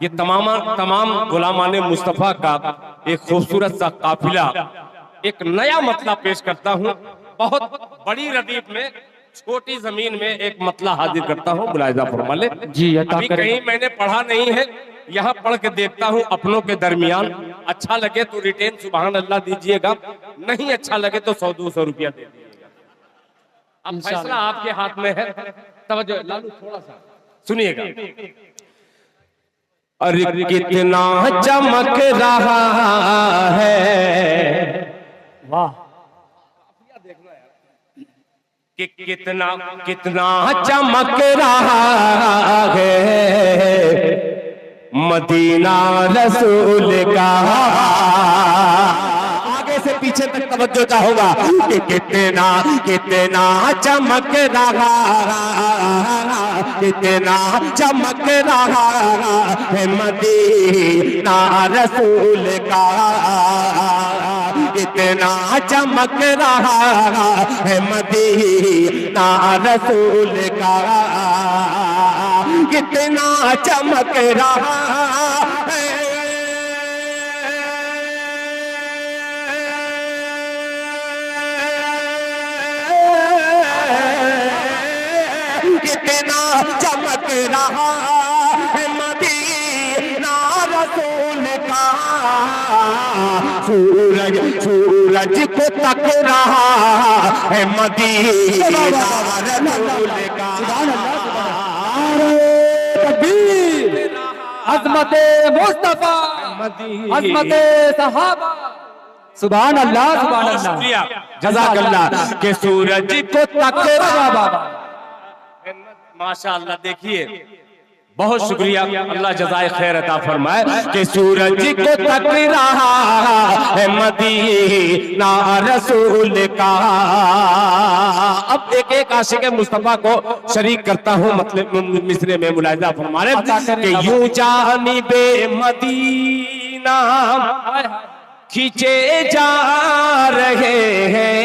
ये तमाम गुलामान मुस्तफ़ा का एक खूबसूरत सा काफिला एक नया मतला पेश करता हूँ। बहुत बड़ी रदीफ में छोटी जमीन में एक मतला हाजिर करता हूँ, मुलाहिजा फरमा ले जी। अभी कहीं मैंने पढ़ा नहीं है, यहाँ पढ़ के देखता हूँ अपनों के दरमियान। अच्छा लगे तो रिटेन सुभान अल्लाह दीजिएगा, नहीं अच्छा लगे तो 100-200 रुपया दे दीजिएगा। अब फैसला आपके हाथ में है। तवज्जो लालू थोड़ा सा सुनिएगा। अरे कितना चमक रहा है, वाह, कि कितना चमक रहा है मदीना रसूल का। आगे से पीछे तक तवज्जो चाहूंगा कि कितना चमक रहा, कितना चमक रहा है मदीना रसूल का। कितना चमक रहा है मदीना रसूल का। कितना चमक रहा है, कितना चमक रहा है मदीना रसूल का। सूरज को तक रहा है मदीना रसूल का। अज़मते मुस्तफा, अज़मते सहाबा, सुभान अल्लाह, सुभान अल्लाह, जज़ाकल्लाह। के सूरज को तक रहा, माशाअल्लाह। देखिए बहुत शुक्रिया, अल्लाह जज़ाए खैर अता फरमाए। कि सूरज को तक रहा है मदीना रसूल का। अब एक एक आशिक मुस्तफा को शरीक करता हूँ मतलब मिसरे में, मुलाहिजा फरमाए कि यूं जानिबे मदीना खींचे जा रहे हैं,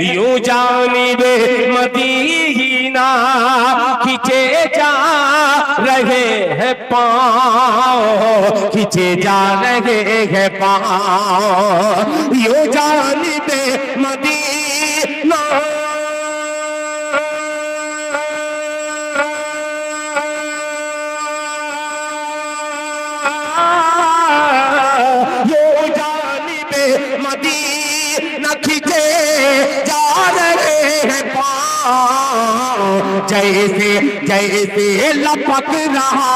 यूं जानिबे मदीना खींचे जा रहे हैं पाँव, खींचे जा रहे हैं पाँव। यूं जानिबे मदीना मदीना खींचे जा रहे हैं पाँव। जैसे जैसे लपक रहा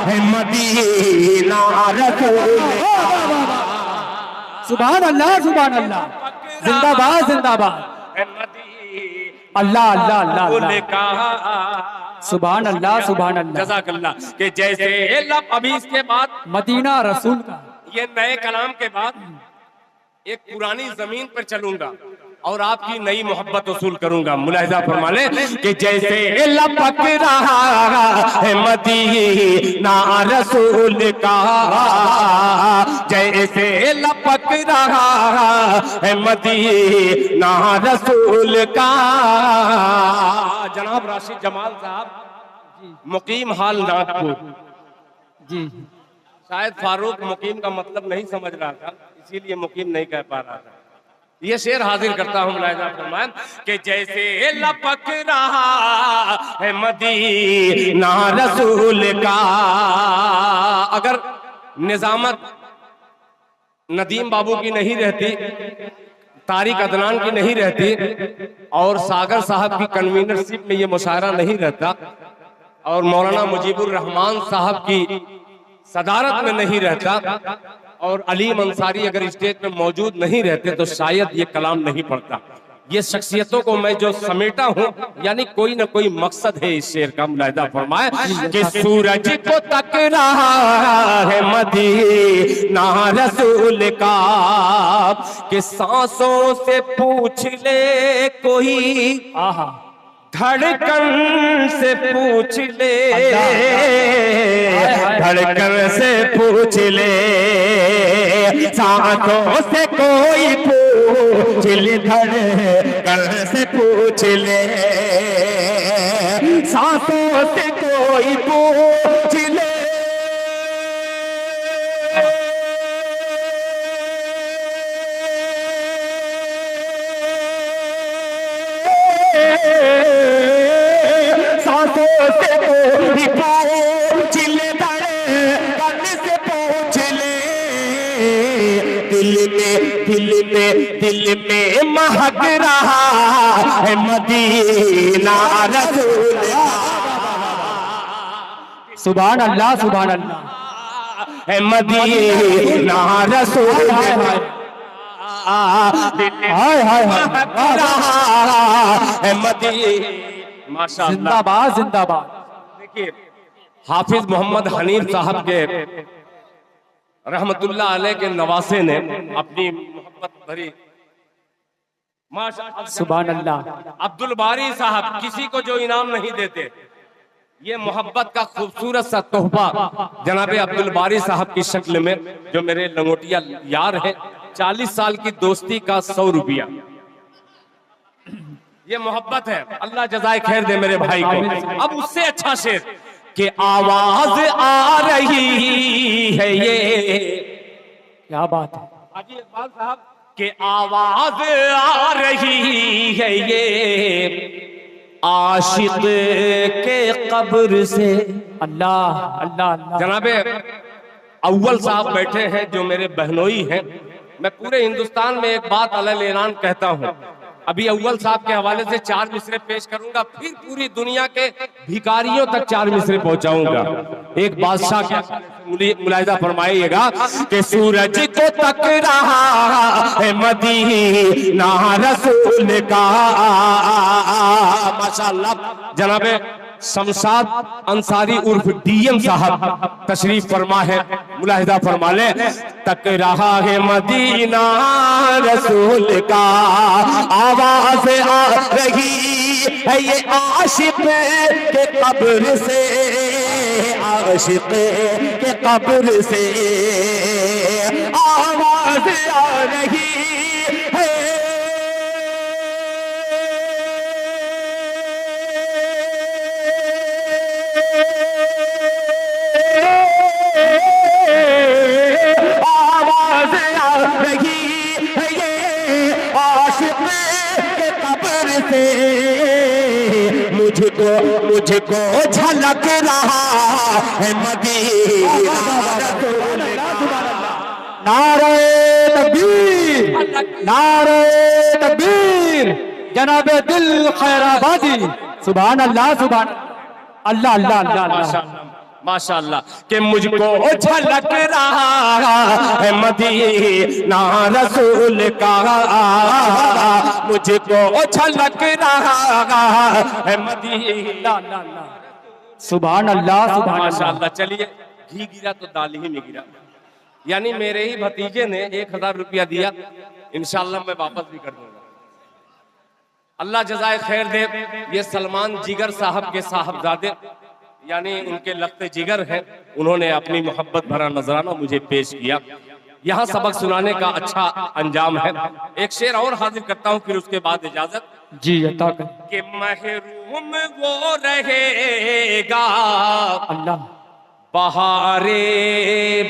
है मदीना रसूल। सुभान अल्लाह, सुभान अल्लाह, जिंदाबाद, जिंदाबाद, अल्लाह अल्लाह अल्लाह, सुभान अल्लाह, सुभान अल्लाह, जज़ाकल्लाह। कि जैसे लब, अभी इसके बाद मदीना रसूल का, ये नए कलाम के बाद एक पुरानी जमीन पर चलूंगा और आपकी नई मोहब्बत वसूल करूंगा। मुलाहिजा फरमा ले कि जैसे लपक रहा है मदीना रसूल का, जैसे लपक रहा है मदीना रसूल का। जनाब राशिद जमाल साहब मुकीम हाल नागपुर जी, शायद फारूक मुकीम का मतलब नहीं समझ रहा था, इसीलिए मुकीम नहीं कह पा रहा था। ये शेर हाजिर करता हूँ मुलाहिजा फरमाएं कि जैसे लपक रहा है मदीना रसूल का। अगर निजामत नदीम बाबू की नहीं रहती, तारिक अदनान की नहीं रहती और सागर साहब की कन्वीनरशिप में ये मुशायरा नहीं रहता और मौलाना मुजीबुर रहमान साहब की सदारत में नहीं रहता और अलीम अंसारी अगर स्टेज पे मौजूद नहीं रहते तो शायद ये कलाम नहीं पढ़ता। ये शख्सियतों को मैं जो समेटा हूँ, यानी कोई ना कोई मकसद है इस शेर का। मुलाहिजा फरमाए कि सूरज को तक रहा है मदीना रसूल का। कि सांसों से पूछ ले कोई, आहा, धड़कन से पूछ ले, धड़कन से पूछ ले, सांसों से कोई पूछ ले, धड़कन से पूछ ले, सांसों से कोई कोई पूछ ले, सांसों से कोई पूछ ले, धड़कन से पूछ ले, दिल में महक रहा है मदीना रसूल। सुभान अल्लाह, सुभान अल्लाह। है मदीना रसूल, हाय हाय महक रहा है मदीना। माशाअल्लाह, जिंदाबाद जिंदाबाद। देखिए हाफिज मोहम्मद हनीफ साहब के रहमतुल्लाह अलैह के नवासे ने अपनी मोहब्बत भरी माशाअल्लाह, सुभान अल्लाह। अब्दुल बारी साहब किसी को जो इनाम नहीं देते, ये मोहब्बत का खूबसूरत सा तोहफा जनाबे अब्दुल बारी साहब की शक्ल में, जो मेरे लंगोटिया यार हैं, 40 साल की दोस्ती का 100 रुपया, ये मोहब्बत है। अल्लाह जज़ाए खैर दे मेरे भाई को। अब उससे अच्छा शेर कि आवाज आ रही है ये, क्या बात है। हाजी इकबाल साहब कि आवाज आ रही है ये आशिक के कब्र से। अल्लाह अल्लाह अल्लाह। जनाबे अव्वल साहब बैठे हैं जो मेरे बहनोई हैं। मैं पूरे हिंदुस्तान में एक बात अलग ऐलान कहता हूं, अभी अव्वल साहब के हवाले से 4 मिसरे पेश करूंगा, फिर पूरी दुनिया के भिखारियों तक 4 मिसरे पहुंचाऊंगा। एक बादशाह के मुलाहिजा फरमाइएगा कि सूरज को तक रहा है मदीना रसूल का। माशाअल्लाह जनाबे शमशाद अंसारी उर्फ डीएम साहब तशरीफ फरमा है, मुलाहिजा फरमा ले। तक रहा है मदीना रसूल का, आवाज आ रही है ये आशिक के कब्र से, आशिक के कब्र से आवाज आ रही है। आवाज आ रही है ये आशिक के कब्र से, मुझको झलक रहा है मदीना रसूल का। नारे तकबीर, नारे तकबीर, जनाबे दिल खैराबादी। सुभान अल्लाह, सुभान अल्लाह अल्लाह अल्लाह अल्लाह। माशाअल्लाह कि मुझको झलक रहा है मदीना रसूल का, मुझको झलक रहा है मदीना। सुभान अल्लाह, सुभान माशाअल्लाह। चलिए घी गिरा तो दाल ही में गिरा, यानी मेरे ही भतीजे ने 1000 रुपया दिया, इंशाअल्लाह मैं वापस भी कर दूंगा। अल्लाह जज़ाए खैर दे। ये सलमान जिगर साहब के साहबजादे यानी उनके लख्ते जिगर हैं, उन्होंने अपनी मोहब्बत भरा नजराना मुझे पेश किया। यहाँ सबक सुनाने का अच्छा अंजाम है। एक शेर और हाजिर करता हूँ, फिर उसके बाद इजाजत जी अता कर। कि महरूम वो रहेगा अल्लाह बहारे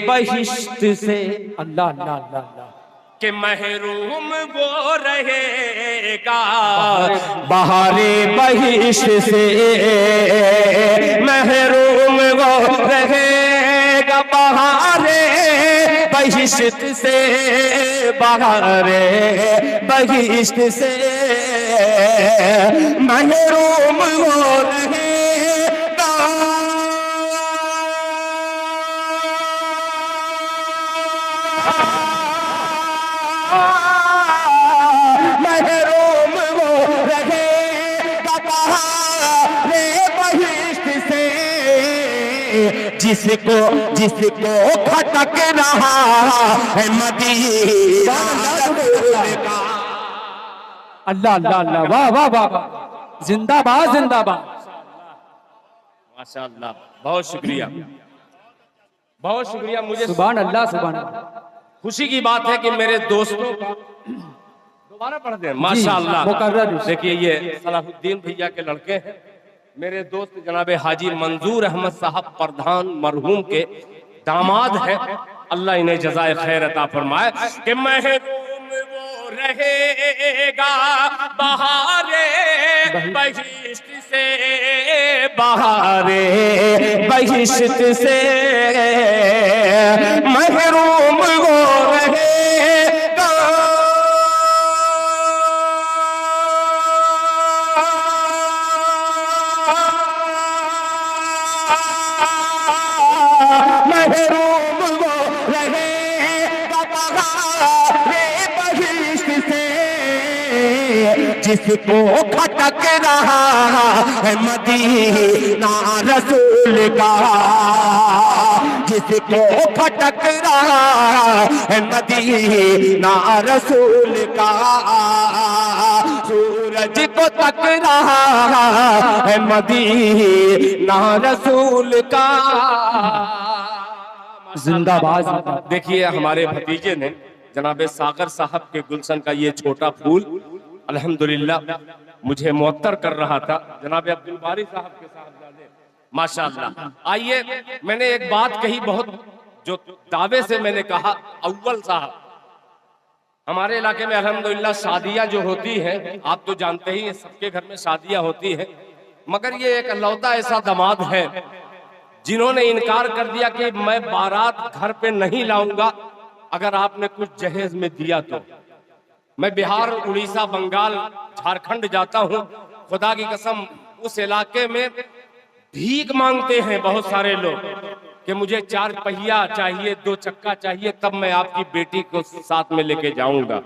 बहिश्त से, अल्लाह अल्लाह अल्लाह अल्लाह। कि महरूम वो रहेगा बहारे बहिश्त से, महरूम वो रहेगा बहारे बहिश्त से, बहारे बहिश्त से, महरूम वो रहेगा। महरूम वो रहेगा बहारे बहिश्त से, जिसको खटक रहा है मदीना रसूल का। अल्लाह अल्लाह अल्लाह। वाह वाह वाह वाह। जिंदाबाद जिंदाबाद। माशाअल्लाह, बहुत शुक्रिया, बहुत शुक्रिया। मुझे सुभान अल्लाह, सुभान अल्लाह। खुशी की बात है कि मेरे दोस्तों दोबारा पढ़ दें। माशाअल्लाह। मुकर्रर। देखिए ये सलाहुद्दीन भैया के लड़के हैं, मेरे दोस्त जनाब हाजी मंजूर अहमद साहब प्रधान मरहूम के दामाद है, अल्लाह इन्हें जज़ाए खैर अता फरमाए कि महरूम वो रहेगा बहारे बहिश्त से, बहारे बहिश्त से महरूम वो रहेगा महरूम वो रहेगा बहारे बहिश्त से, जिसको खटक रहा है मदीना रसूल का, जिसको खटक रहा है मदीना रसूल का, सूरज को तक रहा है मदीना रसूल का। जिंदाबाद। देखिए हमारे भतीजे ने जनाबे सागर साहब के गुलशन का ये छोटा फूल अल्हम्दुलिल्लाह मुझे मुअत्तर कर रहा था, जनाबे अब्दुल बारी साहब के साहबजादे माशाअल्लाह। आइए, मैंने एक बात कही बहुत जो दावे से मैंने कहा, अव्वल साहब हमारे इलाके में अल्हम्दुलिल्लाह शादियां जो होती हैं, आप तो जानते ही हैं सबके घर में शादियां होती है, मगर ये एक अलौता ऐसा दामाद है जिन्होंने इनकार कर दिया कि मैं बारात घर पे नहीं लाऊंगा अगर आपने कुछ जहेज में दिया तो। मैं बिहार, उड़ीसा, बंगाल, झारखंड जाता हूं, खुदा की कसम उस इलाके में भीख मांगते हैं बहुत सारे लोग कि मुझे 4 पहिया चाहिए, 2 चक्का चाहिए, तब मैं आपकी बेटी को साथ में लेके जाऊंगा।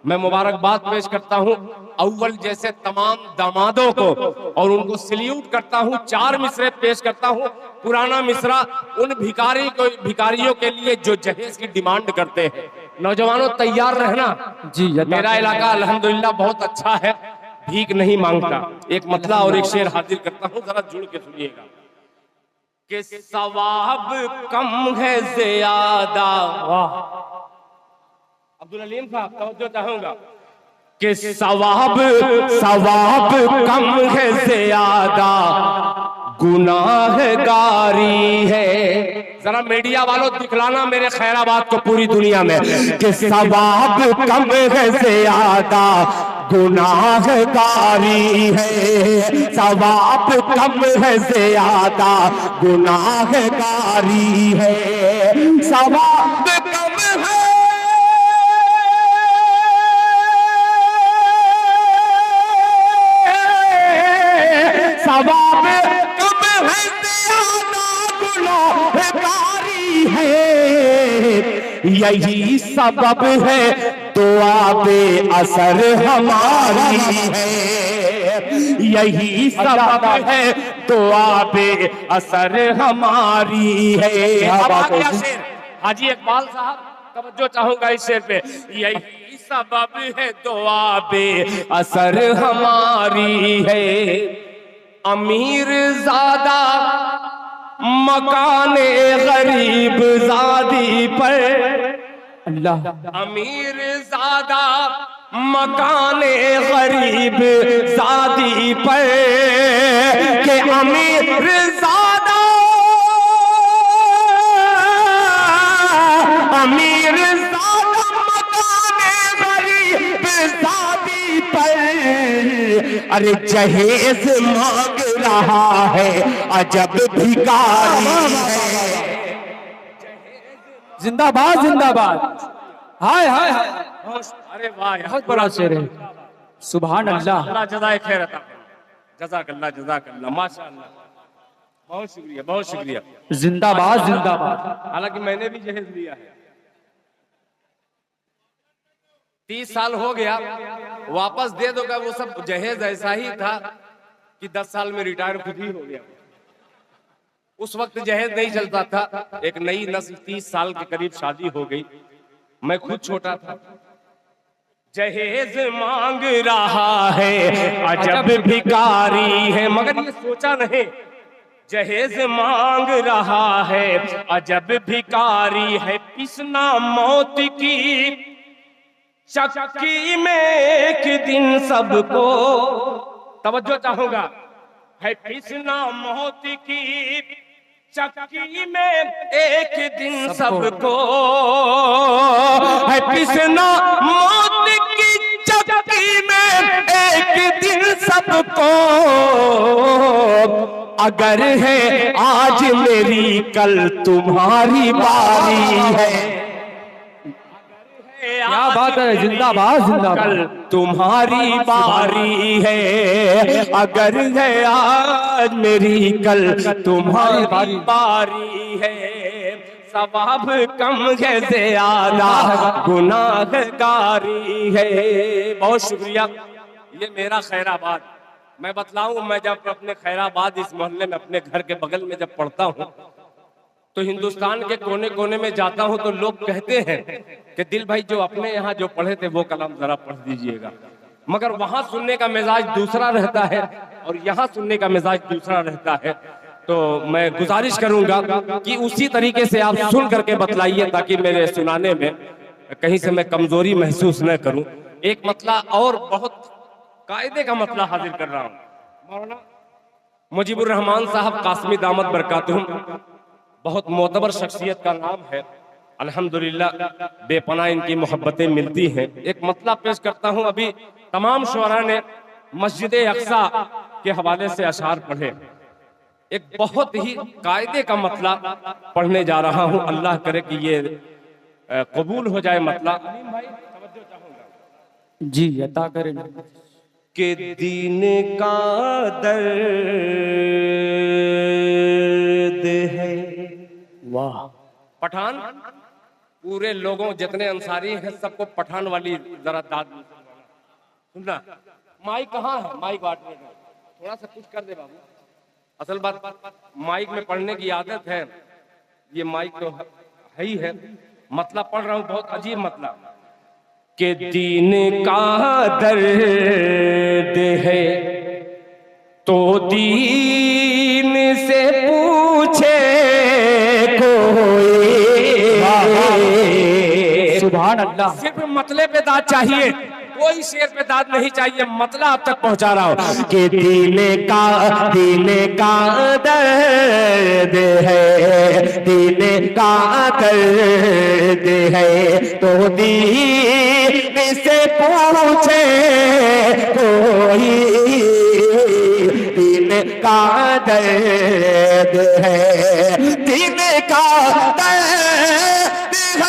मैं मुबारकबाद पेश करता हूं अव्वल जैसे तमाम दामादों को और उनको सल्यूट करता हूं। 4 मिसरे पेश करता हूं। पुराना मिसरा उन भिखारियों के लिए जो जहेज की डिमांड करते हैं। नौजवानों तैयार रहना जी। मेरा इलाका अल्हम्दुलिल्लाह बहुत अच्छा है, भीख नहीं मांगता। एक मतला और एक शेर हाजिर करता हूं, जरा जुड़ के सुनिएगा कि सवाब कम है ज्यादा। वाह अब्दुल अलीम साहब तवज्जो चाहूंगा कि सवाब कम है ज्यादा गुनाहगारी है। जरा मीडिया वालों दिखलाना मेरे खैराबाद को पूरी दुनिया में कि सवाब कम है ज्यादा गुनाहगारी है, सवाब कम है ज्यादा गुनाहगारी है, सवाब कम है सवाब कम है ज्यादा गुनाहगारी है, यही सबब है दुआ बे असर हमारी है, यही सबब है दुआ बे असर हमारी है। अब आ गया शेर हाजी इकबाल साहब, तवज्जो चाहूंगा इस शेर पे। यही सबब है दुआ बे असर हमारी है, अमीर ज़्यादा मकाने गरीब ज़ादी पर, अल्लाह। अमीर ज़्यादा मकाने गरीब ज़ादी पर के अमीर ज़्यादा, अमीर ज़्यादा मकाने गरीब ज़ादी पर, अरे जहेज मांग रहा है अजब भिखारी है। जिंदाबाद जिंदाबाद। हाय हाय हाय। अरे वाह, बहुत बड़ा शेर है। सुभान अल्लाह। अल्लाह जज़ाए खैर अता फरमाए। जज़ाकल्लाह जज़ाकल्लाह, माशाअल्लाह, बहुत शुक्रिया बहुत शुक्रिया। जिंदाबाद जिंदाबाद। हालांकि मैंने भी जहेज लिया है, 30 साल हो गया, वापस दे दो का वो सब जहेज ऐसा ही था कि 10 साल में रिटायर खुद ही हो गया। उस वक्त जहेज नहीं चलता था, एक नई नस्ल 30 साल के करीब शादी हो गई, मैं खुद छोटा था। जहेज मांग रहा है अजब भिखारी है, मगर ये सोचा नहीं जहेज मांग रहा है अजब भिखारी है, पिसना मौत की चक्की में एक दिन सबको। तवज्जो चाहूंगा, है पिसना मौत की चक्की में एक दिन सबको, है पिसना मौत की चक्की में एक दिन सबको। अगर है आज मेरी कल तुम्हारी बारी है, क्या बात है, जिंदाबाद जिंदाबाद। कल तुम्हारी बारी है, अगर है आज मेरी कल तुम्हारी बारी है। सवाब कम है ज़्यादा गुनाहगारी है। बहुत शुक्रिया। ये मेरा खैराबाद, मैं बतलाऊं, मैं जब अपने खैराबाद इस मोहल्ले में अपने घर के बगल में जब पढ़ता हूँ तो हिंदुस्तान के कोने कोने में जाता हूं तो लोग कहते हैं कि दिल भाई जो अपने यहाँ जो पढ़े थे वो कलाम जरा पढ़ दीजिएगा। मगर वहां सुनने का मिजाज दूसरा रहता है और यहाँ सुनने का मिजाज दूसरा रहता है। तो मैं गुजारिश करूंगा कि उसी तरीके से आप सुन करके बतलाइए ताकि मेरे सुनाने में कहीं से मैं कमजोरी महसूस न करूं। एक मतला और बहुत कायदे का मतला हाजिर कर रहा हूं। मौलाना मुजीबुर रहमान साहब कासमी दामत बरकातुहुम, बहुत मोतबर शख्सियत का नाम है। अल्हम्दुलिल्लाह बेपनाह इनकी मोहब्बतें मिलती हैं। एक मतला पेश करता हूं। अभी तमाम शुअरा ने मस्जिद अक्सा के हवाले से अशार पढ़े। एक बहुत ही कायदे का मतला पढ़ने जा रहा हूं। अल्लाह करे कि ये कबूल हो जाए मतला। जी अता करें। के दीन का दर्द है। वाह। पठान पूरे लोगों जितने अंसारी हैं सबको पठान वाली जरा दाद सुनना। माइक कहाँ है? माइक बांटने का थोड़ा सा कुछ कर दे बाबू। असल बात माइक में पढ़ने की आदत है, ये माइक तो है ही है। मतलब पढ़ रहा हूँ, बहुत अजीब मतलब। के दीन का दर्द है तो दीन से पूछे कोई। सुभान अल्लाह। सिर्फ मतले पे दाद चाहिए, कोई शेर पे दाद नहीं चाहिए। मतला अब तक पहुंचा रहा हूं कि दीन का दर्द है, दीन का दर्द है तो दीन से पूछे कोई। दीन का दर्द है, दीन का दर्द है।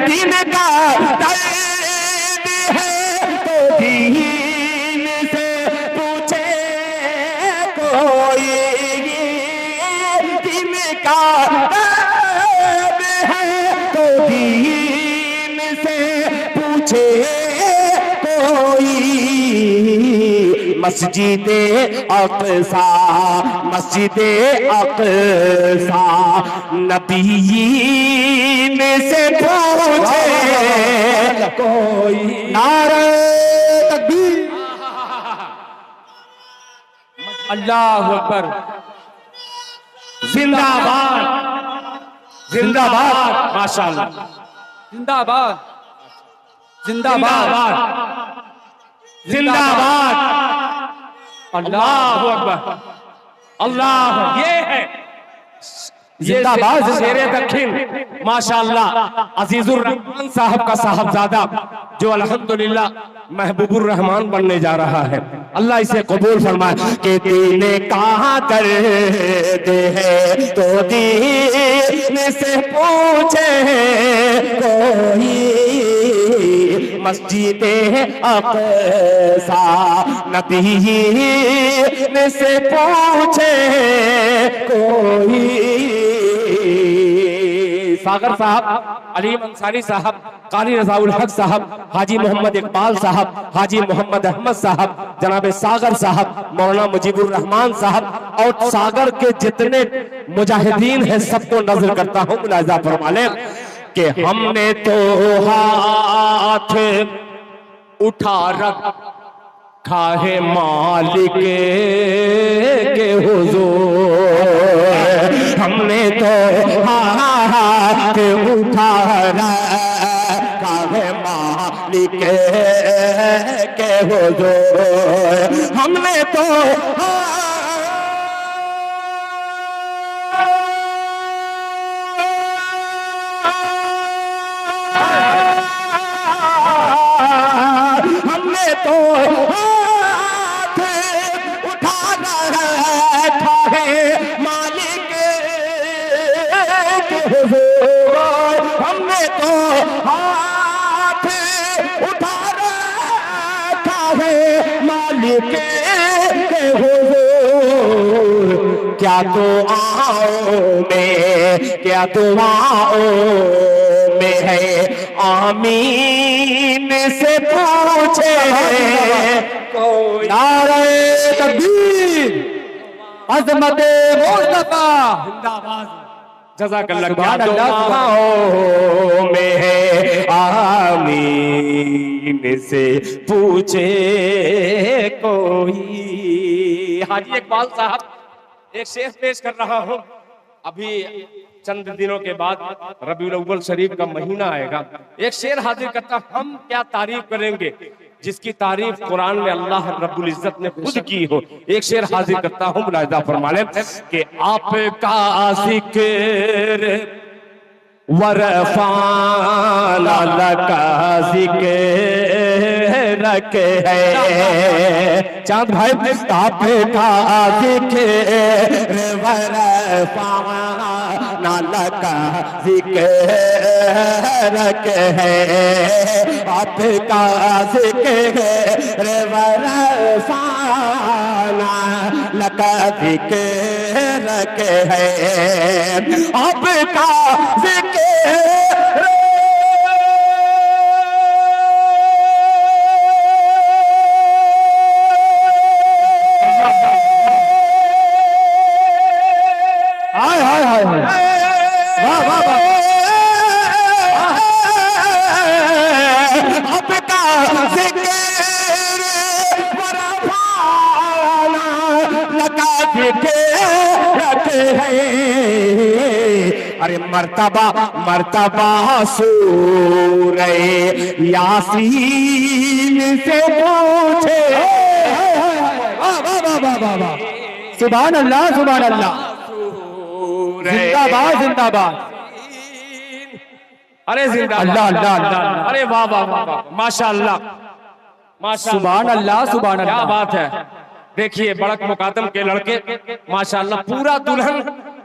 दीन का दर्द है तो दीन से पूछे कोई। दीन का दर्द है तो दीन से पूछे कोई। मस्जिदे अक़सा, मस्जिदे अक़सा नबीयीन से पूछे कोई। नारे तकबीर। अल्लाह अकबर। जिंदाबाद जिंदाबाद माशाअल्लाह। जिंदाबाद जिंदाबाद जिंदाबाद। अल्लाह अकबर। अल्लाह। ये है जिंदाबाद। शेरे दक्षिण माशाअल्लाह अजीजुर रहमान साहब का साहबजादा जो अल्हम्दुलिल्लाह महबूबुर रहमान बनने जा रहा है। अल्लाह इसे कबूल फरमाए। के दीन का दर्द है तो दीन से पूछे कोई। मस्जिदे अक़सा नबीयीन से पूछे कोई। सागर साहब, अलीम अंसारी साहब, कारी रज़ाउल हक साहब, हाजी मोहम्मद इकबाल साहब, हाजी मोहम्मद अहमद साहब, जनाब सागर साहब, मौलाना मुजीबुर रहमान साहब और सागर के जितने मुजाहिदीन हैं सबको नजर करता हूँ। मुलाहिज़ा फरमा लें कि हमने तो हाथ उठा रखा है मालिक के हुजूर। हमने तो हाथ उठा रखा है मालिक के हुजूर। हमने तो हमने तो हाथ उठा रखा है मालिक के हुजूर। हमने तो हाथ उठा रखा है मालिक के हुजूर। क्या दुआओं में, क्या दुआओं में है आमीन से पूछे कोई। नारे तकबीर, अज़मत मुस्तफा जिंदाबाद। जज़ाकल्लाह। सुभान अल्लाह, दुआओं में है आमीन से पूछे कोई। हाजी इकबाल साहब, एक शेर पेश कर रहा हूँ। अभी चंद दिनों के बाद रबीउल अव्वल शरीफ का महीना आएगा। एक शेर हाजिर करता, हम क्या तारीफ करेंगे जिसकी तारीफ कुरान में अल्लाह रब्बुल इज्जत ने खुद की हो। एक शेर हाजिर करता हूँ, मुलाहिजा फरमा लें कि आपका जिक्र वरफाना लका जिक्र है। चांद भाई, आपका जिक्र वरफाना लका जिक्र है। आपका जिक्र वरफाना लका जिक्र है। आपका जिक्र हाय हाय हाय हाय, वाह वाह वाह। आपका जिक्र वरफाना लका जिक्र है। अरे मर्तबा मर्तबा सूरे यासीन से पूछे। वाह वाह वाह वाह वाह वाह, सुभान अल्लाह सुभान अल्लाह, जिंदाबाद जिंदाबाद। अरे जिंदाबाद, अल्लाह अल्लाह अल्लाह, अरे वाह वाह वाह वाह, माशाअल्लाह माशाअल्लाह, सुभान अल्लाह सुभान क्या अल्लाह। बात है। देखिए बड़क मुकादम के लड़के माशाअल्लाह, पूरा दुल्हन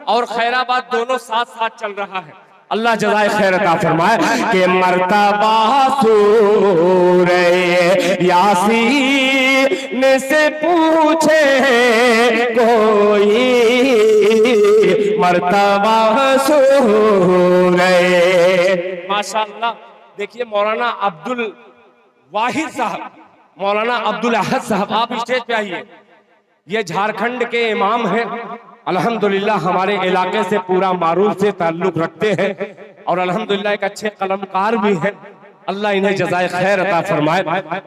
और खैराबाद दोनों साथ साथ चल रहा है। अल्लाह जज़ाए खैर अता फरमाए कि मर्तबा सूरे यासीन से पूछे कोई। मर्तबा सूरे माशाअल्लाह। देखिए मौलाना अब्दुल वाहिद साहब, मौलाना अब्दुल अहद साहब, आप स्टेज पे आइए। ये झारखंड के इमाम हैं, अल्हम्दुलिल्लाह हमारे इलाके से पूरा मारूफ से ताल्लुक रखते हैं और अल्हम्दुलिल्लाह एक अच्छे कलमकार भी हैं। अल्लाह इन्हें जज़ाए खैर अता फरमाए।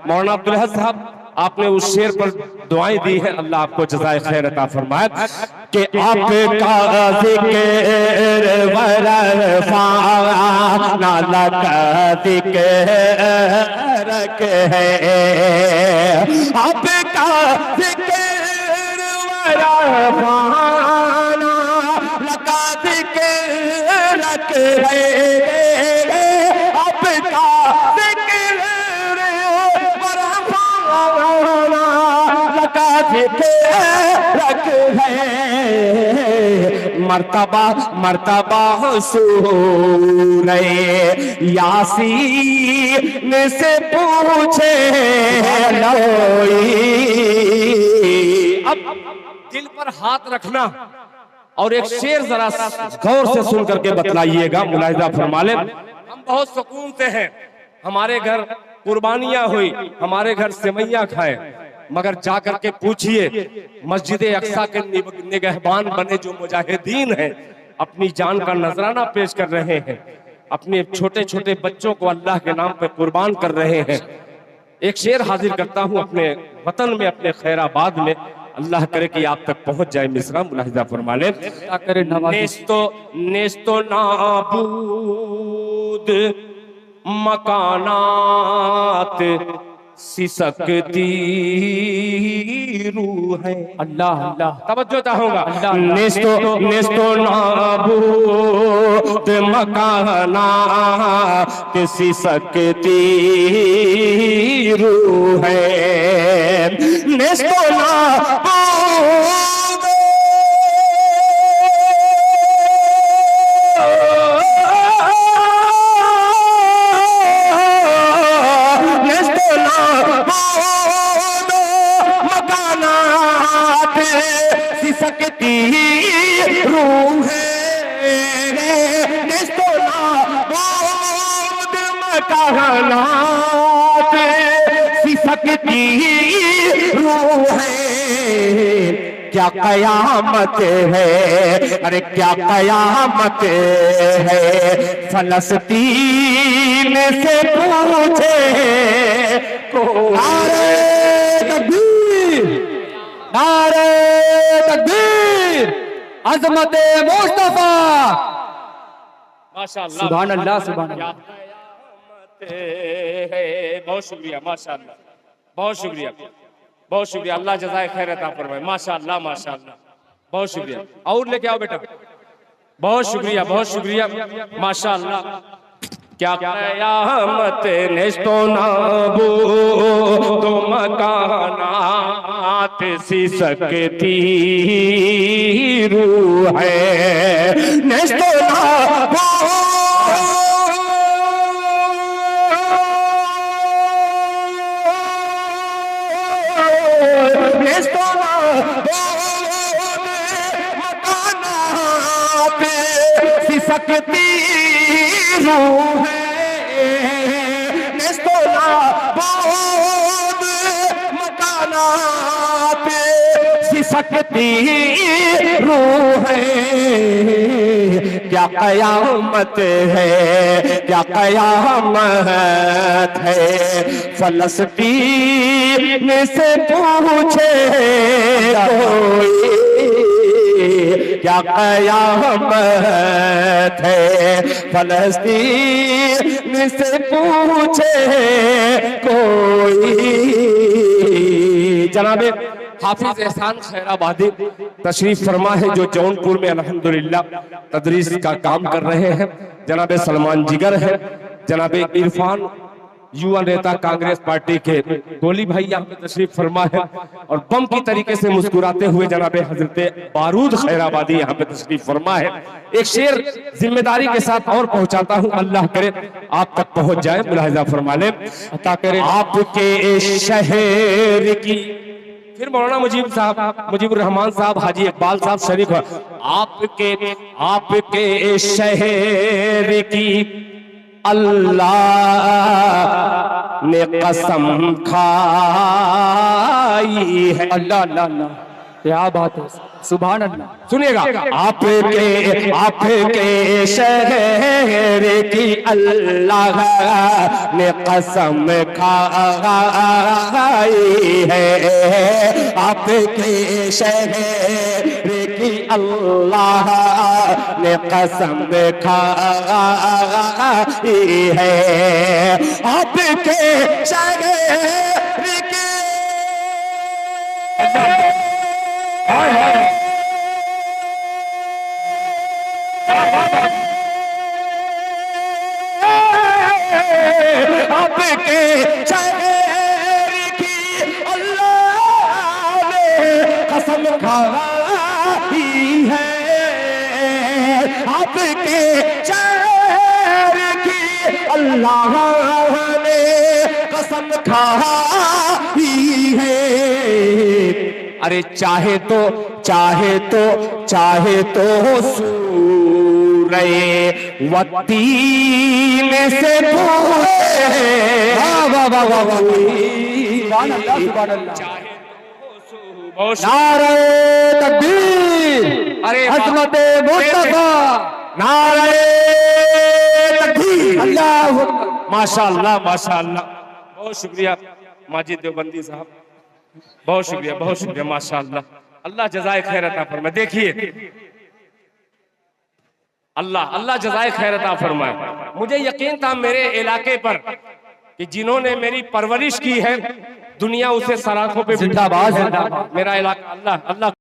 मौलाना अब्दुल अहद साहब, आपने उस शेर पर दुआएं दी हैं, अल्लाह आपको जज़ाए खैर अता फरमाए कि आपका जिक्र वरफाना लका जिक्र है। आपका जिक्र वरफाना लका जिक्र है। आपका जिक्र वरफाना लका जिक्र है। मर्तबा मर्तबा सूरे यासीन से पूछे लोई। अब दिल पर हाथ रखना और एक शेर जरा गौर से सुन करके बतलाइएगा, मुलाहिजा फरमा लें। हम बहुत सुकून से हैं, हमारे घर कुर्बानियां हुई, हमारे घर सेवैयां खाए, मगर जाकर के पूछिए मस्जिद अक्सा के निगहबान बने जो मुजाहिदीन हैं, अपनी जान का नजराना पेश कर रहे हैं, अपने छोटे छोटे बच्चों को अल्लाह के नाम पे कुर्बान कर रहे हैं। एक शेर हाजिर करता हूं अपने वतन में, अपने खैराबाद में, अल्लाह करे कि आप तक पहुंच जाए मिसरा मुलाहिजा फरमा लें। अता करे नवाजी। नेस्तो नाबूद मकानात सिसकती रूह है। अल्लाह अल्लाह तवज्जो चाहूंगा। नेस्तो नाबूद मकानात सिसकती रूह है। नेस्तो नाबूद सकती रूह है। नेस्तो नाबूद मकानात सिसकती रूह है। क्या कयामत है, अरे क्या कयामत है, फलस्तीन से पूछे नारे तकबीर, नारे तकबीर, अजमत मुस्तफा। माशाअल्लाह सुभान अल्लाह सुभान अल्लाह। बहुत शुक्रिया माशाअल्लाह, बहुत शुक्रिया, बहुत शुक्रिया। अल्लाह जज़ाए खैर अता फरमाए। माशाअल्लाह माशाअल्लाह, बहुत शुक्रिया। और लेके आओ बेटा। बहुत शुक्रिया, बहुत शुक्रिया माशाअल्लाह। क्या कयामत नेस्तो नाबूद मकानात सिसकती रूह है। नेस्तो नेस्तो मकानात सिसकती रूह है। नेस्तो नाबूद मकानात सिसकती रूह है। क्या कयामत है, क्या कयामत है, फलस्तीन से पूछे कोई। क्या कयामत है, फलस्तीन से पूछे कोई। जनाबे हाफिज एहसान खैराबादी तशरीफ फरमा है, जो जौनपुर में अल्हम्दुलिल्लाह तदरीस का काम कर रहे हैं। जनाबे सलमान जिगर है, जनाबे इरफान युवा नेता कांग्रेस पार्टी के गोली भाई यहाँ पे तशरीफ फरमा है, और बम की तरीके से मुस्कुराते हुए जनाबे हजरत बारूद खैराबादी यहाँ पे तशरीफ फरमा है। एक शेर जिम्मेदारी के साथ और पहुंचाता हूँ, अल्लाह करे आप तक पहुंच जाए, मुलाहिजा फरमा ले। अता करे आपके शहर की। फिर मौलाना मुजीब साहब, मुजीबुर रहमान साहब, हाजी इकबाल साहब शरीफ, आपके शहर की अल्लाह ने कसम खाई है। अल्लाह अल्लाह अल्लाह, क्या बात है, सुभान अल्लाह। सुनिएगा, आपके शहर की अल्लाह ने कसम खाई है। आपके शहर की अल्लाह ने कसम खाई है। आपके शहर की आपके शहर की अल्लाह ने कसम खाई है। आपके शहर की अल्लाह ने कसम खाई है। अरे चाहे तो सूरे वतीन से नारे तकबीर, अरे अज़मत मुस्तफा, नारे तकबीर, अल्लाह। माशाअल्लाह माशाअल्लाह, बहुत शुक्रिया माजिद देवबंदी साहब, बहुत शुक्रिया माशाअल्लाह, अल्लाह जज़ाए खैर अता फरमाए। देखिए अल्लाह जज़ाए खैर अता फरमाए। मुझे यकीन था मेरे इलाके पर कि जिन्होंने मेरी परवरिश की है दुनिया उसे सराखों पे जिंदाबाद जिंदाबाद। मेरा इलाका अल्लाह